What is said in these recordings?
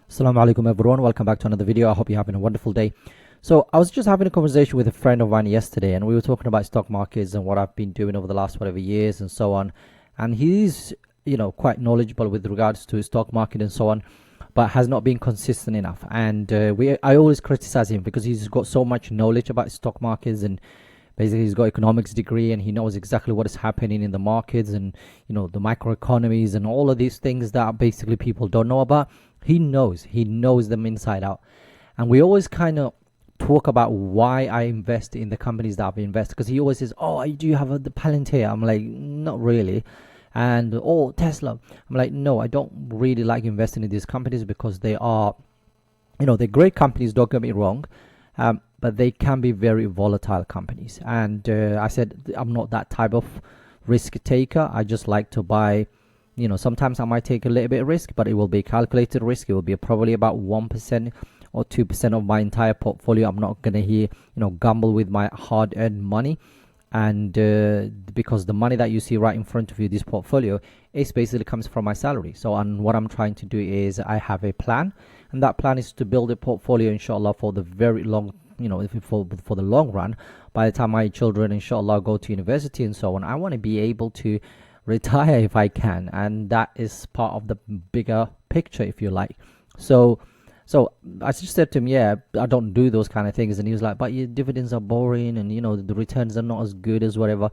Assalamu Alaikum everyone, welcome back to another video. I hope you're having a wonderful day. So I was just having a conversation with a friend of mine yesterday, and we were talking about stock markets and what I've been doing over the last whatever years and so on. And he's quite knowledgeable with regards to stock market and so on, but has not been consistent enough. And I always criticize him because he's got so much knowledge about stock markets, and basically he's got economics degree and he knows exactly what is happening in the markets and the microeconomies and all of these things that basically people don't know about. He knows them inside out. And we always kind of talk about why I invest in the companies that I've invested, because he always says, oh, do you have the Palantir? I'm like, not really. And Tesla. I'm like, no, I don't really like investing in these companies because they are they're great companies, don't get me wrong, but they can be very volatile companies. And I said I'm not that type of risk taker. I just like to buy. Sometimes I might take a little bit of risk, but it will be calculated risk. It will be probably about 1% or 2% of my entire portfolio. I'm not going to gamble with my hard-earned money. And because the money that you see right in front of you, this portfolio, is basically comes from my salary. So what I'm trying to do is I have a plan, and that plan is to build a portfolio, inshallah, for the very long, for the long run. By the time my children, inshallah, go to university and so on, I want to be able to retire if I can, and that is part of the bigger picture, if you like. So I just said to him, yeah, I don't do those kind of things. And he was like, but your dividends are boring, and the returns are not as good as whatever.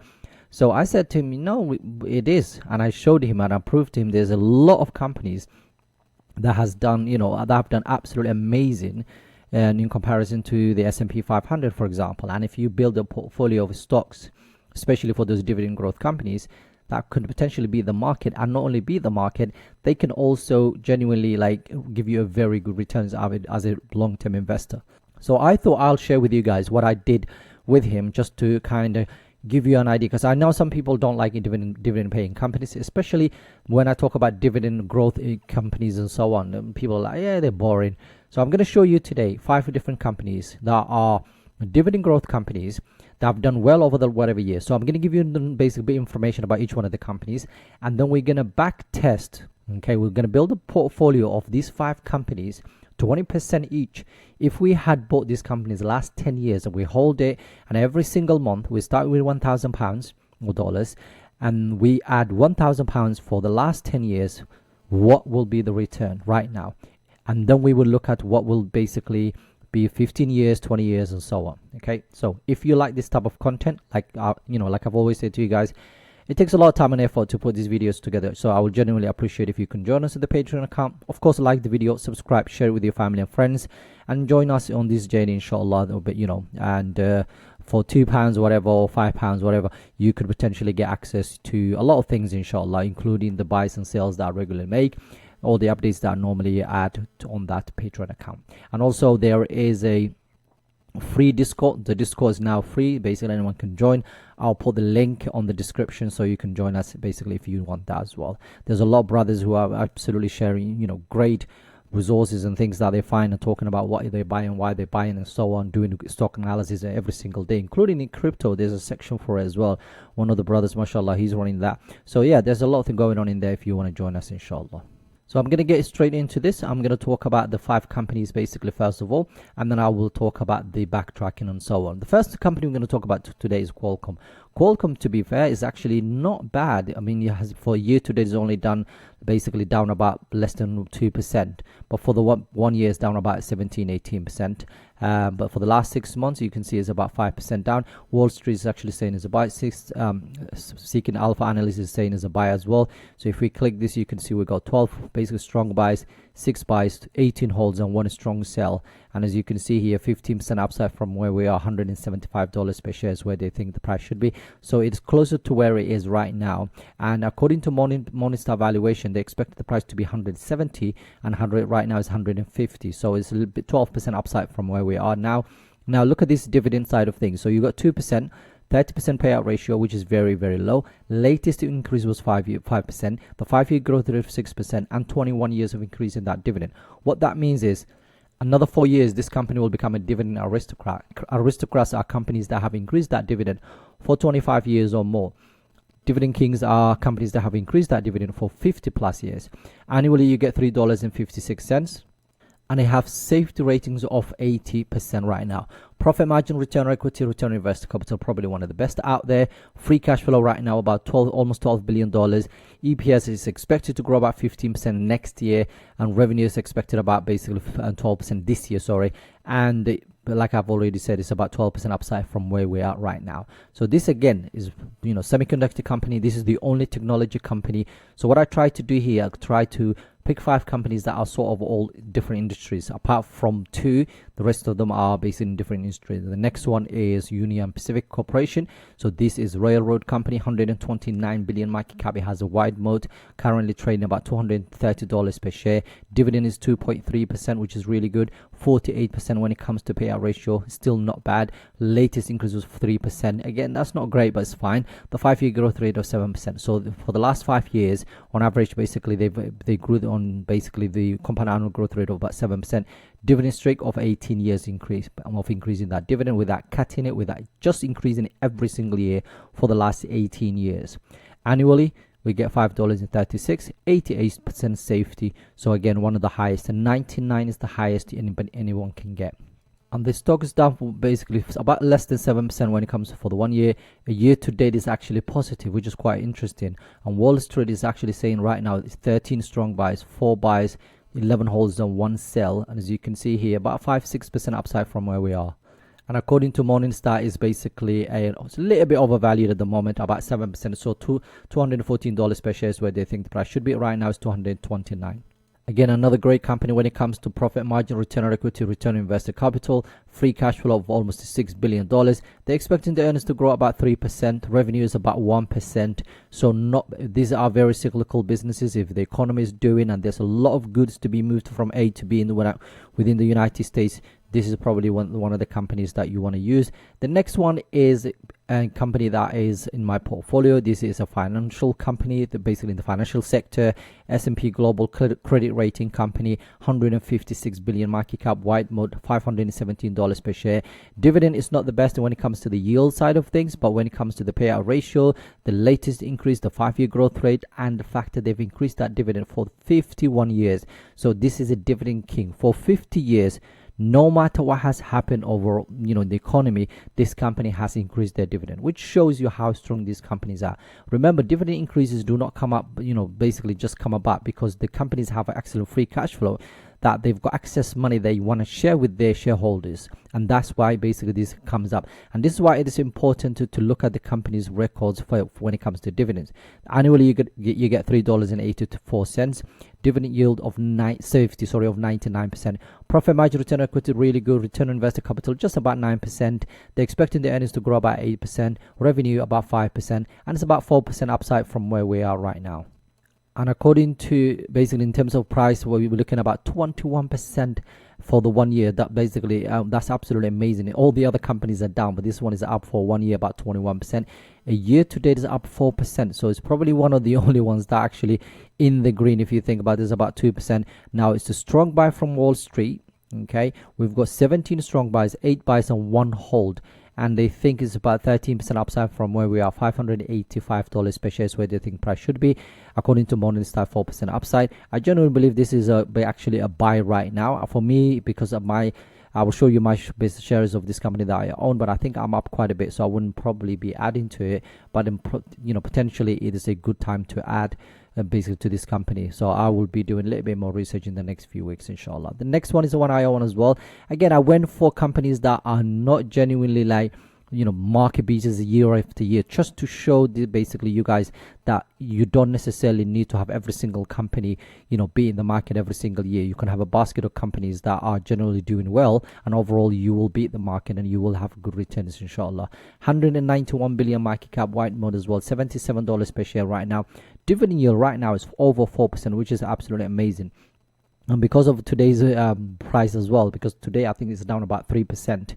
So I said to him, no, it is. And I showed him and I proved to him there's a lot of companies that has done that have done absolutely amazing, and in comparison to the S&P 500, for example. And if you build a portfolio of stocks, especially for those dividend growth companies, that could potentially be the market, and not only be the market, they can also genuinely give you a very good returns of it as a long-term investor. So I thought I'll share with you guys what I did with him, just to kind of give you an idea, because I know some people don't like dividend paying companies, especially when I talk about dividend growth companies and so on. People are like, yeah, they're boring. So I'm going to show you today 5 different companies that are dividend growth companies that have done well over the whatever year. So I'm going to give you basically information about each one of the companies, and then we're going to back test. Okay, we're going to build a portfolio of these 5 companies, 20% each. If we had bought these companies the last 10 years and we hold it, and every single month we start with £1,000 or dollars, and we add £1,000 for the last 10 years, what will be the return right now? And then we will look at what will basically be 15 years, 20 years, and so on. Okay, so if you like this type of content, like I've always said to you guys, it takes a lot of time and effort to put these videos together. So I would genuinely appreciate if you can join us at the Patreon account. Of course, like the video, subscribe, share it with your family and friends, and join us on this journey, inshallah. And for £2 whatever, or £5 whatever, you could potentially get access to a lot of things, inshallah, including the buys and sales that I regularly make, all the updates that I normally add on that Patreon account. And also there is a free Discord. The Discord is now free. Basically anyone can join. I'll put the link on the description so you can join us basically if you want that as well. There's a lot of brothers who are absolutely sharing great resources and things that they find, and talking about what they're buying, why they're buying, and so on, doing stock analysis every single day, including in crypto. There's a section for it as well. One of the brothers, mashallah, he's running that. So yeah, there's a lot of things going on in there if you want to join us, inshallah. So I'm going to get straight into this. I'm going to talk about the 5 companies basically first of all, and then I will talk about the backtracking and so on. The first company we're going to talk about today is Qualcomm. Qualcomm, to be fair, is actually not bad. I mean, it has, for year to date, it's only done basically down about less than 2%, but for the one year it's down about 17-18%. But for the last 6 months, you can see it's about 5% down. Wall Street is actually saying it's a buy. Seeking Alpha Analysis is saying it's a buy as well. So if we click this, you can see we got 12 basically strong buys, 6 buys, 18 holds, and 1 strong sell. And as you can see here, 15% upside from where we are. $175 per share is where they think the price should be. So it's closer to where it is right now. And according to Morningstar valuation, they expect the price to be 170, and 100 right now is 150. So it's a little bit 12% upside from where we are now. Now look at this dividend side of things. So you got 2%, 30% payout ratio, which is very, very low. Latest increase was 5%. The 5-year growth rate of 6%, and 21 years of increase in that dividend. What that means is, another 4 years, this company will become a dividend aristocrat. Aristocrats are companies that have increased that dividend for 25 years or more. Dividend kings are companies that have increased that dividend for 50 plus years. Annually, you get $3.56. and they have safety ratings of 80% right now. Profit margin, return on equity, return on invested capital, probably one of the best out there. Free cash flow right now about almost $12 billion. EPS is expected to grow about 15% next year, and revenue is expected about basically 12% this year, and like I've already said, it's about 12% upside from where we are right now. So this again is, semiconductor company. This is the only technology company. So what I try to do here, I try to pick 5 companies that are sort of all different industries. Apart from 2, the rest of them are based in different industries. The next one is Union Pacific Corporation. So this is railroad company, 129 billion market cap. It has a wide moat, currently trading about $230 per share. Dividend is 2.3%, which is really good. 48% when it comes to payout ratio, still not bad. Latest increase was 3%. Again, that's not great, but it's fine. The 5-year growth rate of 7%. So for the last 5 years, on average, basically they grew on basically the compound annual growth rate of about 7%. Dividend streak of 18 years increase of increasing that dividend without cutting it, without just increasing it every single year for the last 18 years. Annually, we get $5.36, 88% safety. So again, one of the highest, and 99 is the highest anyone can get. And the stock is down for basically about less than 7% when it comes for the 1 year. A year to date is actually positive, which is quite interesting. And Wall Street is actually saying right now it's 13 strong buys, 4 buys, 11 holds and 1 sell. And as you can see here, about 5-6% upside from where we are. And according to Morningstar, is basically it's a little bit overvalued at the moment, about 7%. So $214 per share is where they think the price should be. Right now it's $229. Again, another great company when it comes to profit margin, return on equity, return on invested capital, free cash flow of almost $6 billion. They're expecting the earnings to grow about 3%. Revenue is about 1%. So these are very cyclical businesses. If the economy is doing, and there's a lot of goods to be moved from A to B within the United States, this is probably one of the companies that you want to use. The next one is a company that is in my portfolio. This is a financial company, basically in the financial sector. S&P Global Credit Rating Company, 156 billion market cap, wide moat, $517 per share. Dividend is not the best when it comes to the yield side of things, but when it comes to the payout ratio, the latest increase, the 5-year growth rate, and the fact that they've increased that dividend for 51 years. So this is a dividend king for 50 years. No matter what has happened over the economy, this company has increased their dividend, which shows you how strong these companies are. Remember, dividend increases do not come up, basically just come about because the companies have excellent free cash flow, that they've got excess money they want to share with their shareholders, and that's why basically this comes up. And this is why it is important to look at the company's records for when it comes to dividends. Annually, you get $3.84. Dividend yield of 99%. Profit margin, return on equity really good. Return on invested capital just about 9%. They're expecting the earnings to grow about 8%. Revenue about 5%, and it's about 4% upside from where we are right now. And according to basically in terms of price, we're looking about 21% for the 1 year. That basically that's absolutely amazing. All the other companies are down, but this one is up for 1 year about 21%. A year to date is up 4%. So it's probably one of the only ones that actually in the green. If you think about this, about 2%. Now it's a strong buy from Wall Street. Okay, we've got 17 strong buys, 8 buys, and 1 hold. And they think it's about 13% upside from where we are. $585 per share is where they think price should be. According to Morningstar, 4% upside. I genuinely believe this is actually a buy right now. For me, because of I will show you my shares of this company that I own, but I think I'm up quite a bit, so I wouldn't probably be adding to it. But potentially it is a good time to add basically to this company. So I will be doing a little bit more research in the next few weeks, inshallah. The next one is the one I own as well. Again, I went for companies that are not genuinely like market beaters year after year, just to show basically you guys that you don't necessarily need to have every single company be in the market every single year. You can have a basket of companies that are generally doing well, and overall you will beat the market and you will have good returns, inshallah. 191 billion market cap, white mode as well, $77 per share right now. Dividend yield right now is over 4%, which is absolutely amazing. And because of today's price as well, because today I think it's down about 3%.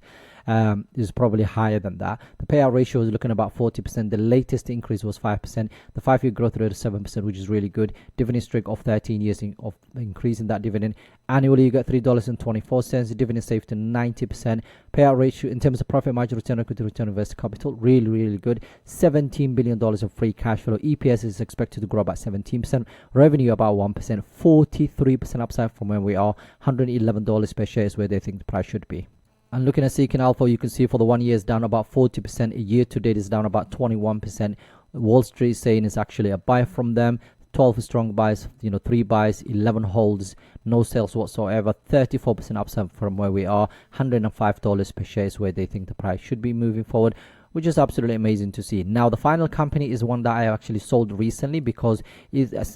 is probably higher than that. The payout ratio is looking about 40%. The latest increase was 5%. The 5-year growth rate is 7%, which is really good. Dividend streak of 13 years of increasing that dividend. Annually, you get $3.24. Dividend saved to 90%. Payout ratio in terms of profit margin, return equity, return invested capital, really, really good. $17 billion of free cash flow. EPS is expected to grow about 17%. Revenue about 1%. 43% upside from where we are. $111 per share is where they think the price should be. And looking at Seeking Alpha, you can see for the 1 year is down about 40%. A year to date is down about 21%. Wall Street is saying it's actually a buy from them. 12 strong buys, 3 buys, 11 holds, no sales whatsoever. 34% upside from where we are. $105 per share is where they think the price should be moving forward, which is absolutely amazing to see. Now, the final company is one that I actually sold recently because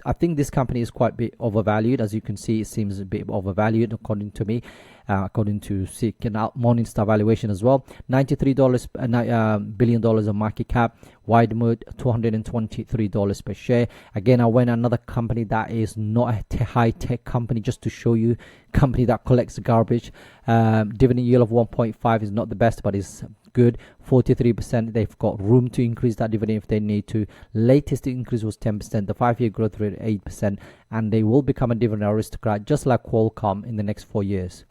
I think this company is quite a bit overvalued. As you can see, it seems a bit overvalued according to me, according to Seeking Out Morningstar valuation as well. $93 billion of market cap. Wide mood, $223 per share. Again, I went another company that is not a high-tech company, just to show you, company that collects garbage. Dividend yield of 1.5 is not the best, but it's good. 43%. They've got room to increase that dividend if they need to. Latest increase was 10%. The 5-year growth rate 8%, and they will become a dividend aristocrat just like Qualcomm in the next 4 years.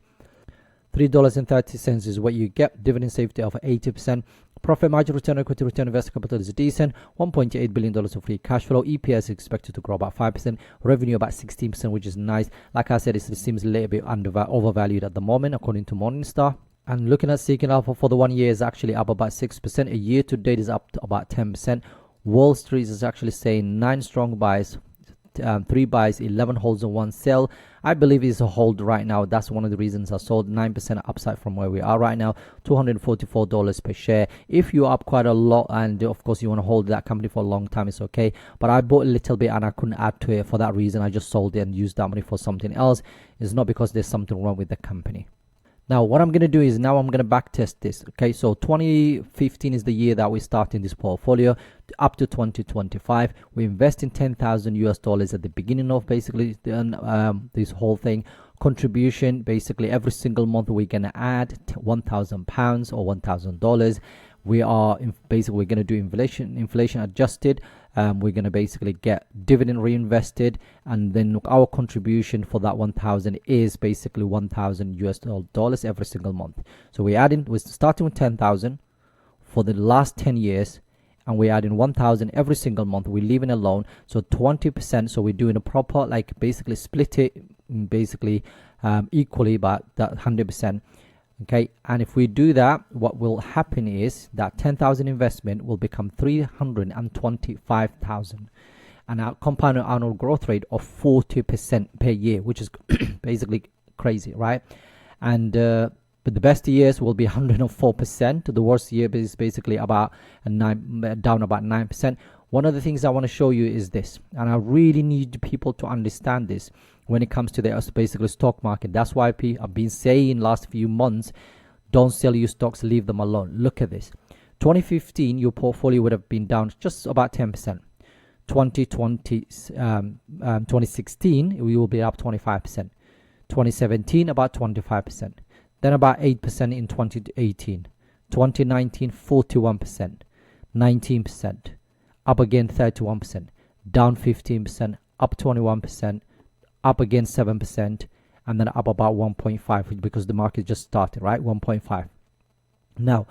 $3.30 is what you get. Dividend safety of 80%. Profit margin, return equity, return invested capital is decent. $1.8 billion of free cash flow. EPS is expected to grow about 5%. Revenue about 16%, which is nice. Like I said, it seems a little bit overvalued at the moment, according to Morningstar. And looking at Seeking Alpha for the 1 year is actually up about 6%. A year to date is up to about 10%. Wall Street is actually saying 9 strong buys, 3 buys, 11 holds and 1 sell. I believe it's a hold right now. That's one of the reasons I sold. 9% upside from where we are right now. $244 per share. If you're up quite a lot and of course you want to hold that company for a long time, it's okay. But I bought a little bit and I couldn't add to it. For that reason, I just sold it and used that money for something else. It's not because there's something wrong with the company. Now, what I'm going to do is now I'm going to backtest this. Okay, so 2015 is the year that we start in this portfolio up to 2025. We invest in $10,000 at the beginning of basically this whole thing. Contribution, basically every single month we're going to add £1,000 or $1,000. We are basically we're going to do inflation adjusted. We're going to basically get dividend reinvested, and then our contribution for that 1,000 is basically $1,000 every single month. So we're starting with 10,000 for the last 10 years, and we're adding 1,000 every single month. We're leaving alone, so 20%. So we're doing a proper, like, basically split it basically equally, but that 100%. Okay, and if we do that, what will happen is that 10,000 investment will become 325,000, and our compound annual growth rate of 40% per year, which is basically crazy, right? And but the best years will be 104%. The worst year is basically about down about 9%. One of the things I want to show you is this, and I really need people to understand this when it comes to the basically stock market. That's why I've been saying last few months, don't sell your stocks, leave them alone. Look at this. 2015, your portfolio would have been down just about 10%. 2016, we will be up 25%. 2017, about 25%. Then about 8% in 2018. 2019, 41%. 19%. Up again 31%, down 15%, up 21%, up again 7%, and then up about 1.5 because the market just started, right? 1.5. Now,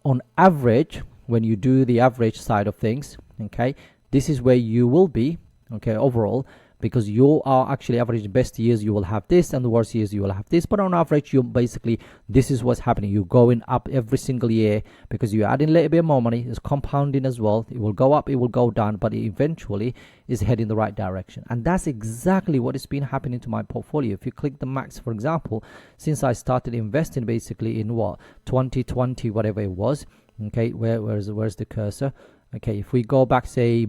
on average, when you do the average side of things, okay, this is where you will be, okay, overall, because you are actually average. Best years you will have this, and the worst years you will have this, but on average you basically, this is what's happening. You're going up every single year because you're adding a little bit more money. It's compounding as well. It will go up, it will go down, but it eventually is heading the right direction. And that's exactly what has been happening to my portfolio. If you click the max, for example, since I started investing basically in 2020, whatever it was, okay, where's the cursor? Okay, if we go back, say,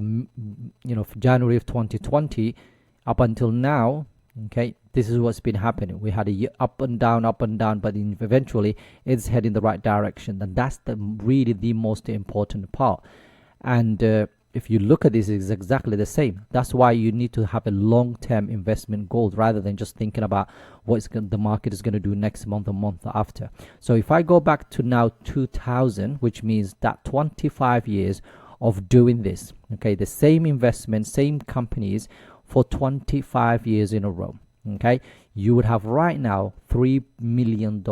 January of 2020 up until now, okay, this is what's been happening. We had a year up and down, but eventually it's heading the right direction. And that's really the most important part. And if you look at this, it's exactly the same. That's why you need to have a long-term investment goal rather than just thinking about what the market is going to do next month or month after. So if I go back to now 2000, which means that 25 years of doing this, okay, the same investment, same companies for 25 years in a row, okay, you would have right now $3 million.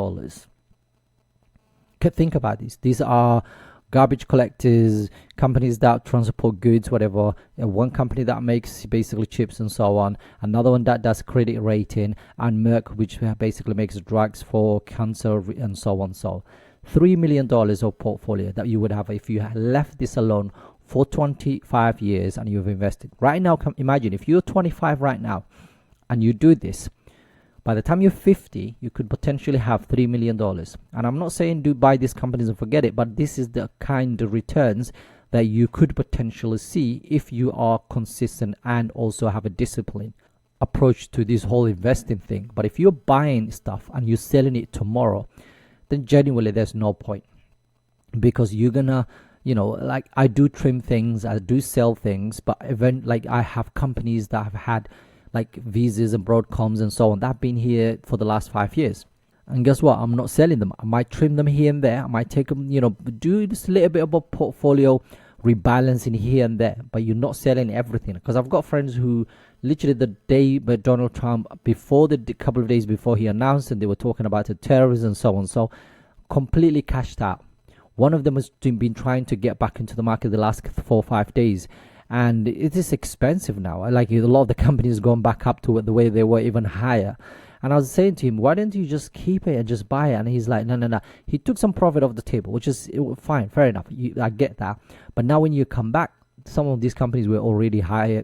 Think about this. These are garbage collectors, companies that transport goods, whatever. One company that makes basically chips and so on. Another one that does credit rating, and Merck, which basically makes drugs for cancer and so on. So $3 million of portfolio that you would have if you had left this alone for 25 years and you've invested. Right now, imagine if you're 25 right now and you do this, by the time you're 50, you could potentially have $3 million. And I'm not saying do buy these companies and forget it, but this is the kind of returns that you could potentially see if you are consistent and also have a disciplined approach to this whole investing thing. But if you're buying stuff and you're selling it tomorrow, then genuinely there's no point, because you're gonna, like I do trim things, I do sell things, but like I have companies that have had like Visas and Broadcoms and so on that have been here for the last 5 years. And guess what? I'm not selling them. I might trim them here and there. I might take them, do just a little bit of a portfolio rebalancing here and there, but you're not selling everything. Because I've got friends who literally the day but Donald Trump, before the couple of days before he announced, and they were talking about the terrorism and so on, so completely cashed out. One of them has been trying to get back into the market the last 4 or 5 days. And it is expensive now. Like a lot of the companies gone back up to the way they were, even higher. And I was saying to him, why don't you just keep it and just buy it? And he's like, no. He took some profit off the table, which is fine, fair enough. I get that. But now when you come back, some of these companies were already higher,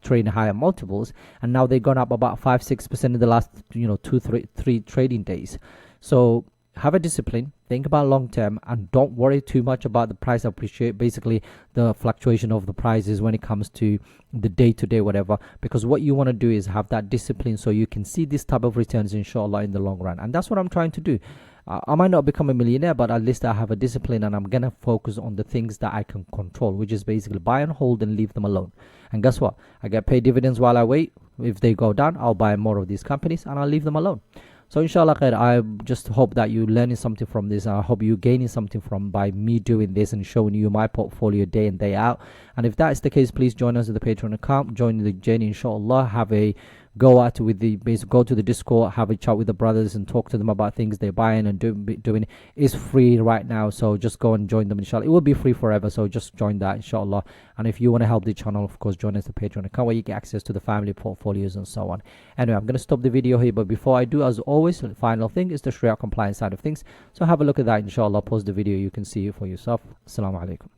trading higher multiples, and now they've gone up about 5-6% in the last 2-3 trading days. So have a discipline, think about long term, and don't worry too much about the price appreciate, basically the fluctuation of the prices when it comes to the day-to-day whatever, because what you want to do is have that discipline so you can see this type of returns inshallah in the long run. And that's what I'm trying to do. I might not become a millionaire, but at least I have a discipline, and I'm gonna focus on the things that I can control, which is basically buy and hold and leave them alone. And guess what? I get paid dividends while I wait. If they go down, I'll buy more of these companies and I'll leave them alone. So inshallah khair, I just hope that you're learning something from this. I hope you're gaining something from by me doing this and showing you my portfolio day in, day out. And if that is the case, please join us at the Patreon account, join the journey inshallah, have a go out with the go to the Discord, have a chat with the brothers and talk to them about things they're buying and doing. It's free right now, so just go and join them inshallah. It will be free forever, so just join that inshallah. And if you want to help the channel, of course, join us at the Patreon account where you get access to the family portfolios and so on. Anyway, I'm going to stop the video here, but before I do, as always, the final thing is the Shariah compliance side of things. So have a look at that inshallah. Pause the video, you can see it for yourself. Assalamu Alaikum.